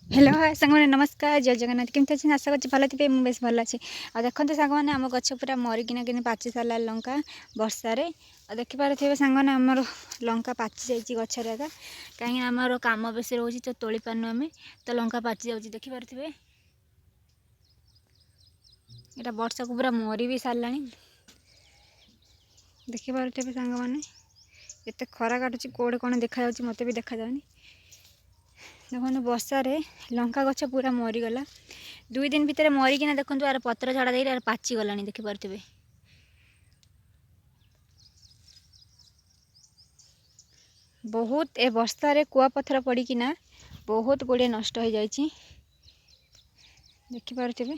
Hello hi सांग मैंने नमस्कार जय जगन्नाथ केमती अच्छे आशा कर भल थे मुझे बेस भल अच्छे आ देखते सांग मैंने आम गछ पूरा मरिकिना कि पाचि सारा लंका वर्षारे देखिपे सांग मैंने आमर लंका पाचि जा गचर एका कहीं आमर कम बेस रोचे तो तोली पार्नु आम तो लंका पाचि जा देखिपे यहाँ वर्षा को पूरा मरी भी सारा देखिपे सांग मैंने एत खरा काटुची कौड़े कौन देखा मत भी देखा जाऊनी देखो वर्षार लंका गछ पूरा मरीगला 2 दिन भितर मरिकिना देखो यार पत्र झड़ा दे यार पाचि गला देखिपे बहुत ए वर्षार कुआपथर पड़िकिना बहुत गुड़े नष्ट हो जाइए देखिपे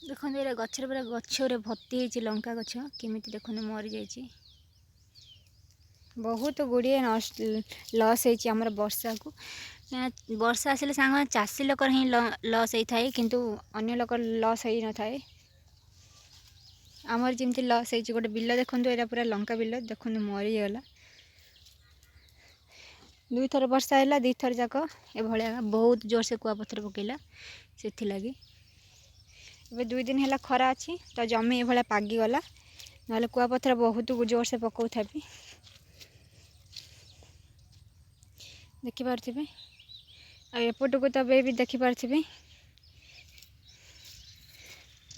देखो ये गचर पूरा गचर भर्ती होती लंका गछ केमी देखो मरी जा बहुत गुड़िए लस होमर वर्षा को वर्षा आसिले सांग चाषी लोकर ही लस होता है किंतु अन्य लोक लस हो न था आमर जमी लस हो गोटे बिल देखो यहाँ पूरा लंका बिल देखो मरीगला 2 थर वर्षा है 2 थर जाक ए भाया बहुत जोर से कुआपथर पकईला से लगी 2 दिन है खरा अच्छी तो जमी ये पागिगला ना कुआपथर बहुत जोर से पकाऊ था देखिपे एपट को तो भी देखिपे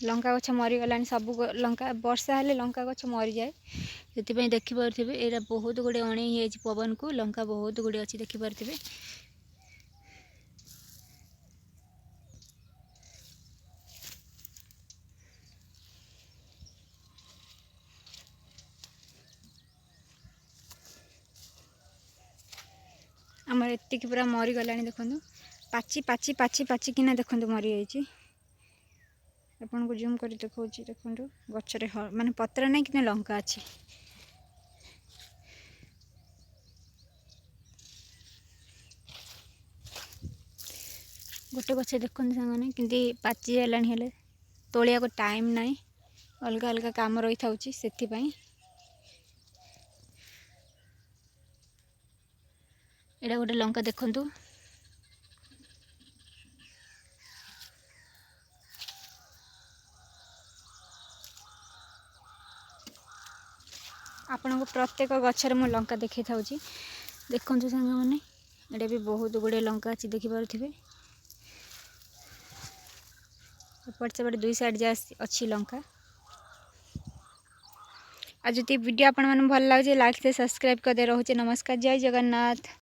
लंका गछ मरीगला सब लंका वर्षा हेले लंका गछ मरी जाए से देखिपे यहाँ बहुत गुड़े अणई पवन को लंका बहुत गुड़े अच्छी देखिपे आमर एतिक पूरा मरीगला देखो पाचि पाचि पाचि पाचि किना देखो मरी जाइए आपन को जूम कर देखा देखो गचरे माने पत्र नहीं कि लंका अच्छी गोटे गछ देखते सांगने कि पाचि गलानी तोलिया को टाइम नाई अलग अलग काम रही था से एटा गोटे लंका देखु आपण को प्रत्येक गचर मु लंका देखी था देखु सांग मैंने यहाँ भी बहुत गुड़े लंका अच्छी देखिपे एपट सेपट 2 साइड जा अच्छी लंका आज वीडियो आपण मन भल लगे लाइक से सब्सक्राइब कर दे रोचे नमस्कार जय जगन्नाथ।